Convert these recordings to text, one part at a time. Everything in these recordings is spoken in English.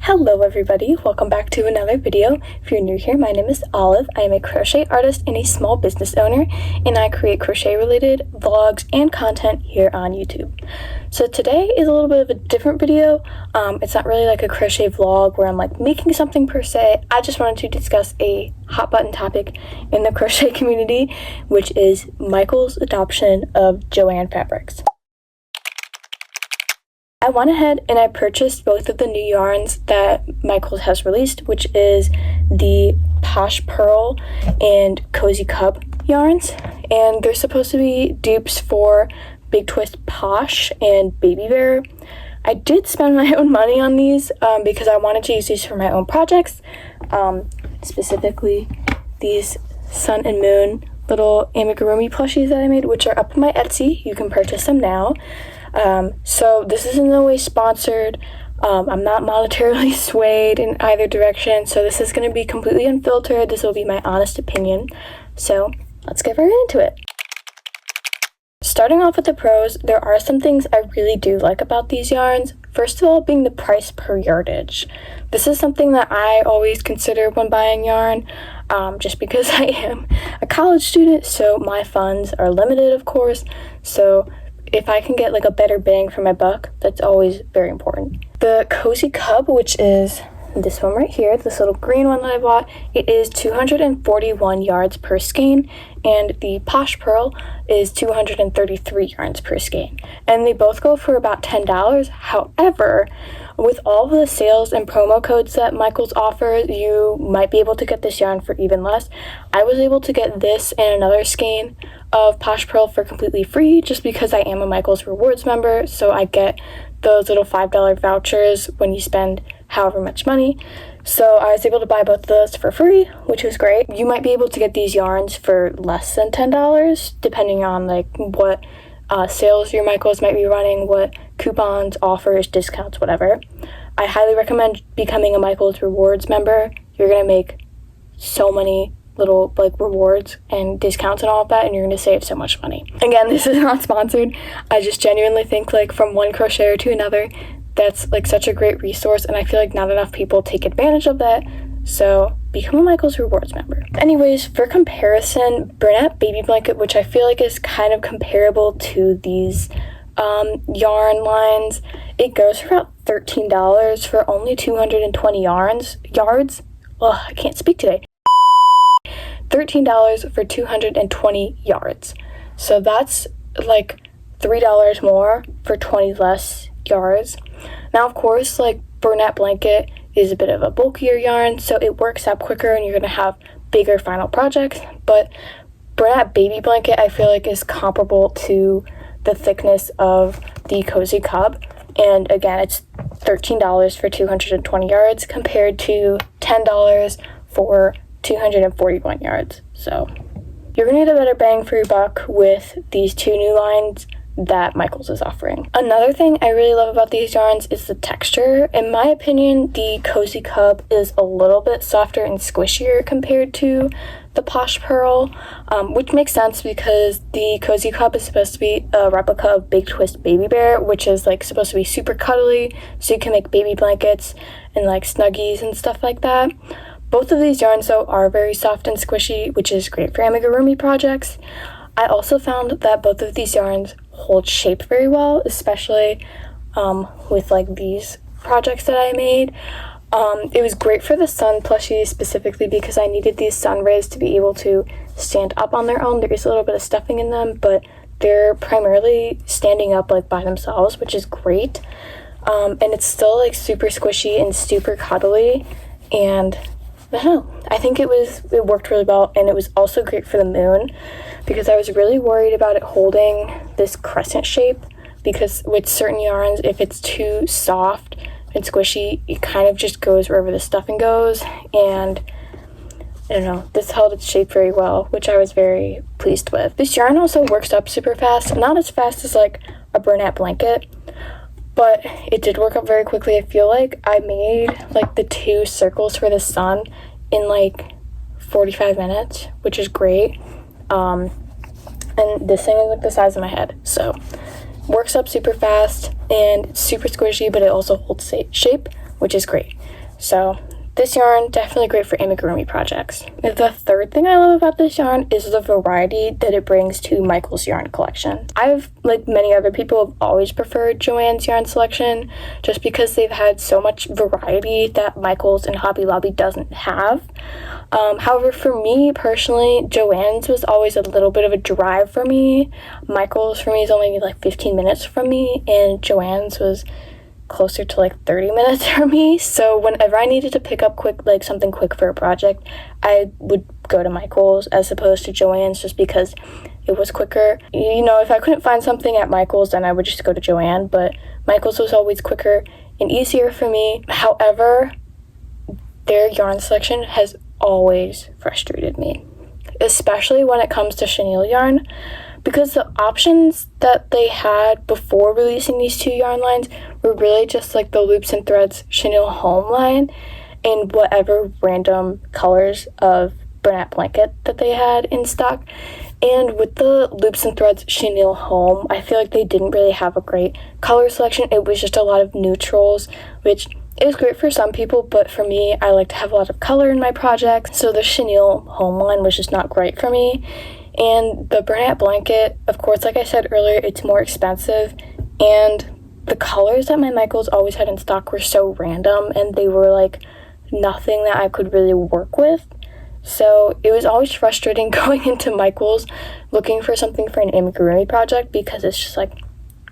Hello everybody, welcome back to another video. If you're new here, my name is Olive. I am a crochet artist and a small business owner, and I create crochet related vlogs and content here on YouTube. So today is a little bit of a different video. It's not really like a crochet vlog where I'm like making something per se. I just wanted to discuss a hot button topic in the crochet community, which is Michael's adoption of Joann fabrics. I went ahead and I purchased both of the new yarns that Michaels has released, which is the Posh Purl and Cozy Cub yarns, and they're supposed to be dupes for Big Twist Posh and Baby Bear. I did spend my own money on these because I wanted to use these for my own projects, specifically these Sun and Moon little amigurumi plushies that I made, which are up on my Etsy. You can purchase them now. So this is in no way sponsored. I'm not monetarily swayed in either direction, so this is going to be completely unfiltered. This will be my honest opinion. So let's get right into it. Starting off with the pros, there are some things I really do like about these yarns. First of all, being the price per yardage. This is something that I always consider when buying yarn, just because I am a college student, so my funds are limited, of course. So if I can get like a better bang for my buck, that's always very important. The Cozy Cub, which is this one right here, this little green one that I bought, it is 241 yards per skein, and the Posh Purl is 233 yards per skein, and they both go for about $10. However, with all of the sales and promo codes that Michaels offers, you might be able to get this yarn for even less. I was able to get this and another skein of Posh Purl for completely free just because I am a Michaels Rewards member, so I get those little $5 vouchers when you spend however much money. So I was able to buy both of those for free, which was great. You might be able to get these yarns for less than $10 depending on like what sales your Michaels might be running, what coupons, offers, discounts, whatever. I highly recommend becoming a Michaels Rewards member. You're gonna make so many little like rewards and discounts and all of that, and you're going to save so much money. Again, this is not sponsored. I just genuinely think like from one crocheter to another, that's like such a great resource, and I feel like not enough people take advantage of that. So become a Michaels Rewards member. Anyways, for comparison, Bernat Baby Blanket, which I feel like is kind of comparable to these yarn lines, it goes for about $13 for only 220 yards. Ugh, I can't speak today. $13 for 220 yards. So that's like $3 more for 20 less yards. Now, of course, like Bernat Blanket is a bit of a bulkier yarn, so it works out quicker and you're going to have bigger final projects. But Bernat Baby Blanket, I feel like, is comparable to the thickness of the Cozy Cub. And again, it's $13 for 220 yards compared to $10 for 241 yards. So you're gonna get a better bang for your buck with these two new lines that Michaels is offering. Another thing I really love about these yarns is the texture. In my opinion, the Cozy Cub is a little bit softer and squishier compared to the Posh Purl, which makes sense because the Cozy Cub is supposed to be a replica of Big Twist Baby Bear, which is like supposed to be super cuddly, so you can make baby blankets and like snuggies and stuff like that. Both of these yarns, though, are very soft and squishy, which is great for amigurumi projects. I also found that both of these yarns hold shape very well, especially with like these projects that I made. It was great for the sun plushies specifically because I needed these sun rays to be able to stand up on their own. There is a little bit of stuffing in them, but they're primarily standing up like by themselves, which is great. And it's still like super squishy and super cuddly, and I don't know, I think it worked really well, and it was also great for the moon because I was really worried about it holding this crescent shape, because with certain yarns, if it's too soft and squishy, it kind of just goes wherever the stuffing goes, and I don't know, this held its shape very well, which I was very pleased with. This yarn also works up super fast, not as fast as like a Bernat Blanket, but it did work up very quickly. I feel like I made like the two circles for the sun in like 45 minutes, which is great. And this thing is like the size of my head, so works up super fast and it's super squishy, but it also holds shape. which is great. So this yarn, definitely great for amigurumi projects. The third thing I love about this yarn is the variety that it brings to Michael's yarn collection. I've, like many other people, have always preferred Joann's yarn selection just because they've had so much variety that Michael's and Hobby Lobby doesn't have. However, for me personally, Joann's was always a little bit of a drive for me. Michael's for me is only like 15 minutes from me, and Joann's was closer to like 30 minutes for me. So whenever I needed to pick up quick, like something quick for a project, I would go to Michael's as opposed to Joann's just because it was quicker. You know, if I couldn't find something at Michael's, then I would just go to Joann, but Michael's was always quicker and easier for me. However, their yarn selection has always frustrated me, especially when it comes to chenille yarn, because the options that they had before releasing these two yarn lines were really just like the Loops and Threads chenille home line and whatever random colors of Bernat blanket that they had in stock. And with the Loops and Threads chenille home, I feel like they didn't really have a great color selection. It was just a lot of neutrals, which is great for some people, but for me, I like to have a lot of color in my projects, so the chenille home line was just not great for me. And the Bernat blanket, of course, like I said earlier, it's more expensive, and the colors that my Michaels always had in stock were so random, and they were like nothing that I could really work with. So it was always frustrating going into Michaels looking for something for an amigurumi project because it's just like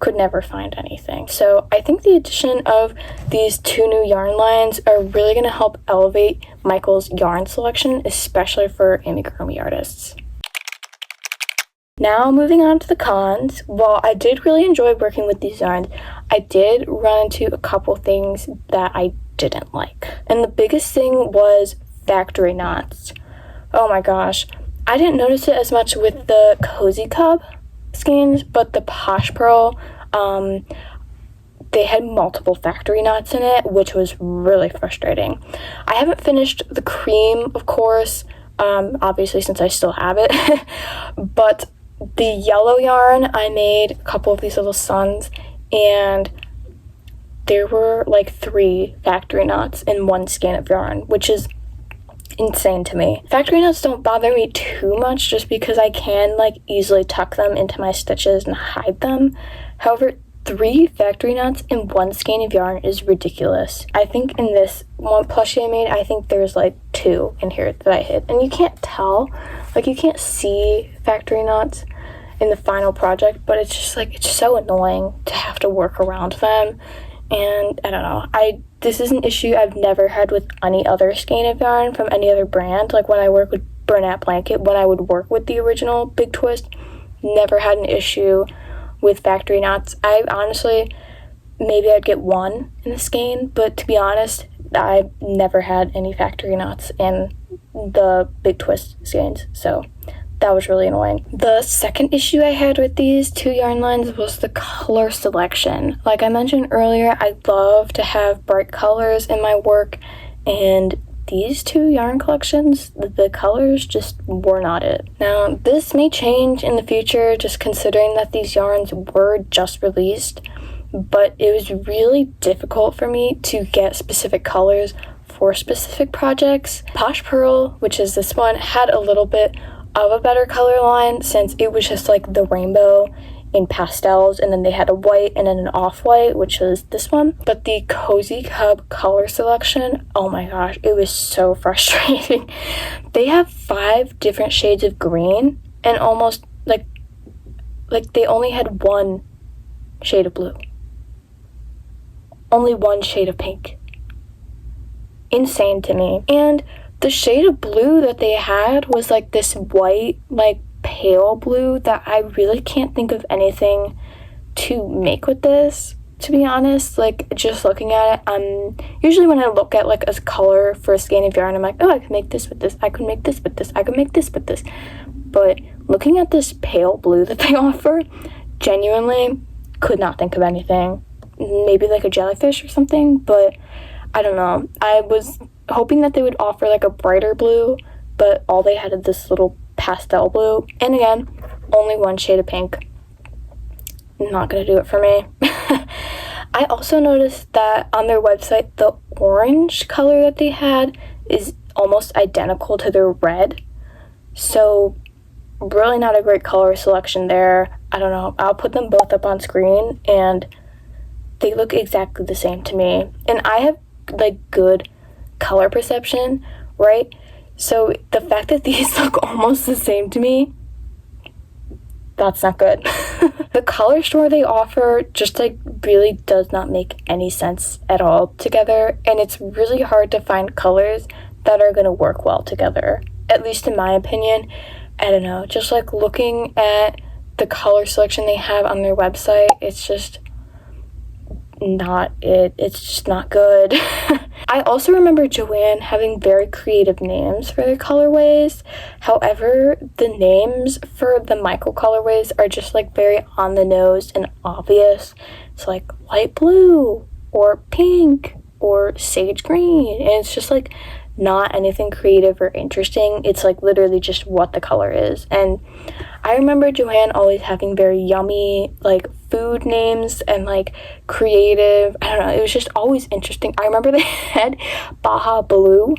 could never find anything. So I think the addition of these two new yarn lines are really going to help elevate Michael's yarn selection, especially for amigurumi artists. Now moving on to the cons. While I did really enjoy working with these yarns, I did run into a couple things that I didn't like. And the biggest thing was factory knots. Oh my gosh. I didn't notice it as much with the Cozy Cub skeins, but the Posh Purl, they had multiple factory knots in it, which was really frustrating. I haven't finished the cream, of course, obviously since I still have it, but the yellow yarn, I made a couple of these little suns, and there were like 3 factory knots in one skein of yarn, which is insane to me. Factory knots don't bother me too much just because I can like easily tuck them into my stitches and hide them. However, 3 factory knots in one skein of yarn is ridiculous. I think in this one plushie I made, I think there's like 2 in here that I hid, and you can't tell, like you can't see factory knots in the final project, but it's just like it's so annoying to have to work around them. And I don't know, this is an issue I've never had with any other skein of yarn from any other brand. Like when I work with Bernat blanket, when I would work with the original Big Twist, never had an issue with factory knots. I honestly, maybe I'd get 1 in the skein, but to be honest, I never had any factory knots in the Big Twist skeins, so that was really annoying. The second issue I had with these 2 yarn lines was the color selection. Like I mentioned earlier, I love to have bright colors in my work, and these 2 yarn collections, the colors just were not it. Now, this may change in the future, just considering that these yarns were just released, but it was really difficult for me to get specific colors for specific projects. Posh Purl, which is this one, had a little bit of a better color line since it was just like the rainbow in pastels, and then they had a white and then an off-white, which is this one. But the Cozy Cub color selection, oh my gosh, it was so frustrating. They have 5 different shades of green and almost like they only had 1 shade of blue. Only 1 shade of pink. Insane to me. And the shade of blue that they had was like this white, like pale blue that I really can't think of anything to make with this, to be honest. Like just looking at it, usually when I look at like a color for a skein of yarn, I'm like, oh, I could make this with this, I could make this with this, I could make this with this. But looking at this pale blue that they offer, genuinely could not think of anything. Maybe like a jellyfish or something, but I don't know. I was hoping that they would offer like a brighter blue, but all they had is this little pastel blue, and again, only 1 shade of pink. Not gonna do it for me. I also noticed that on their website, the orange color that they had is almost identical to their red. So really not a great color selection there. I don't know. I'll put them both up on screen and they look exactly the same to me. And I have like good color perception, right? So the fact that these look almost the same to me, that's not good. The color store they offer just like really does not make any sense at all together, and it's really hard to find colors that are going to work well together, at least in my opinion. I don't know, just like looking at the color selection they have on their website, it's just not it. It's just not good. I also remember Joann having very creative names for their colorways. However, the names for the micro colorways are just like very on the nose and obvious. It's like light blue or pink or sage green, and it's just like not anything creative or interesting. It's like literally just what the color is. And I remember Joann always having very yummy like food names and like creative, I don't know, it was just always interesting. I remember they had Baja Blue,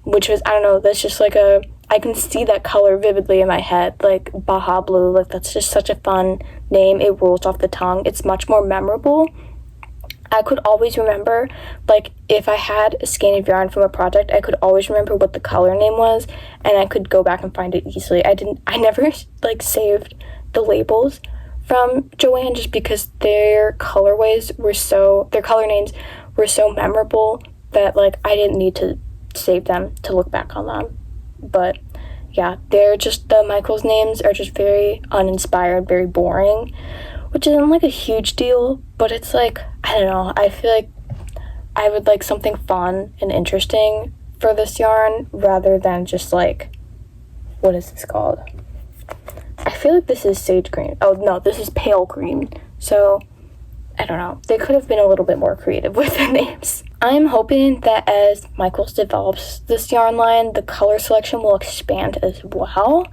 which was, I don't know, that's just like I can see that color vividly in my head, like Baja Blue, like that's just such a fun name. It rolls off the tongue. It's much more memorable. I could always remember, like, if I had a skein of yarn from a project, I could always remember what the color name was, and I could go back and find it easily. I never, like, saved the labels from Joann just because their colorways were their color names were so memorable that, like, I didn't need to save them to look back on them. But, yeah, the Michael's names are just very uninspired, very boring, which isn't like a huge deal, but it's like, I don't know, I feel like I would like something fun and interesting for this yarn rather than just like, what is this called? I feel like this is sage green. Oh no, this is pale green. So, I don't know, they could have been a little bit more creative with their names. I'm hoping that as Michaels develops this yarn line, the color selection will expand as well.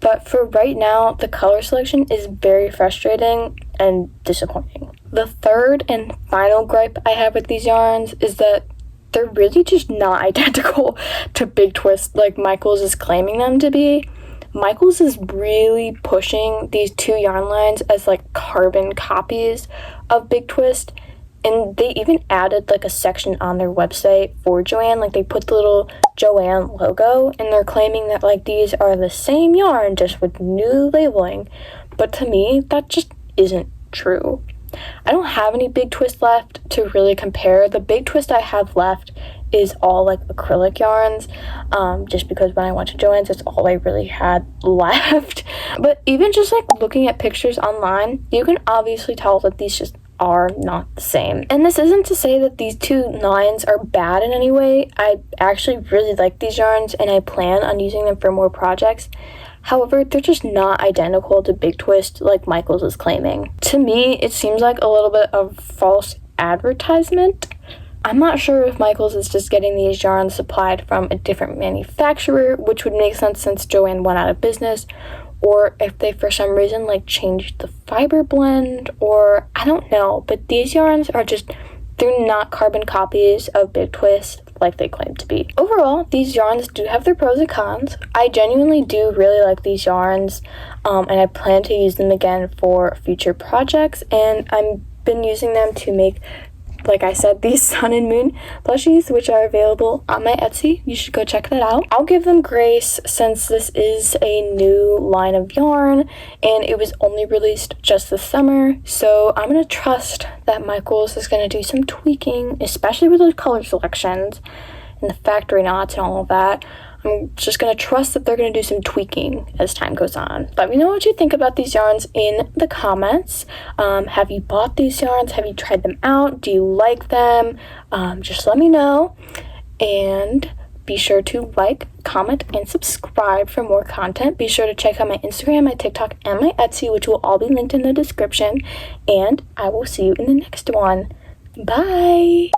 But for right now, the color selection is very frustrating and disappointing. The third and final gripe I have with these yarns is that they're really just not identical to Big Twist like Michaels is claiming them to be. Michaels is really pushing these two yarn lines as like carbon copies of Big Twist. And they even added like a section on their website for Joann. Like they put the little Joann logo and they're claiming that like these are the same yarn just with new labeling. But to me, that just isn't true. I don't have any Big Twist left to really compare. The Big Twist I have left is all like acrylic yarns, just because when I went to Joann's, that's all I really had left. But even just like looking at pictures online, you can obviously tell that these just are not the same. And this isn't to say that these two lines are bad in any way. I actually really like these yarns and I plan on using them for more projects. However, they're just not identical to Big Twist like Michaels is claiming. To me, it seems like a little bit of false advertisement. I'm not sure if Michaels is just getting these yarns supplied from a different manufacturer, which would make sense since Joann went out of business, or if they for some reason like changed the fiber blend, or I don't know, but these yarns are just, they're not carbon copies of Big Twist like they claim to be. Overall, these yarns do have their pros and cons. I genuinely do really like these yarns, and I plan to use them again for future projects, and I've been using them to make, like I said, these Sun and Moon plushies, which are available on my Etsy. You should go check that out. I'll give them grace since this is a new line of yarn and it was only released just this summer. So I'm going to trust that Michaels is going to do some tweaking, especially with those color selections and the factory knots and all of that. I'm just going to trust that they're going to do some tweaking as time goes on. Let me know what you think about these yarns in the comments. Have you bought these yarns? Have you tried them out? Do you like them? Just let me know. And be sure to like, comment, and subscribe for more content. Be sure to check out my Instagram, my TikTok, and my Etsy, which will all be linked in the description. And I will see you in the next one. Bye!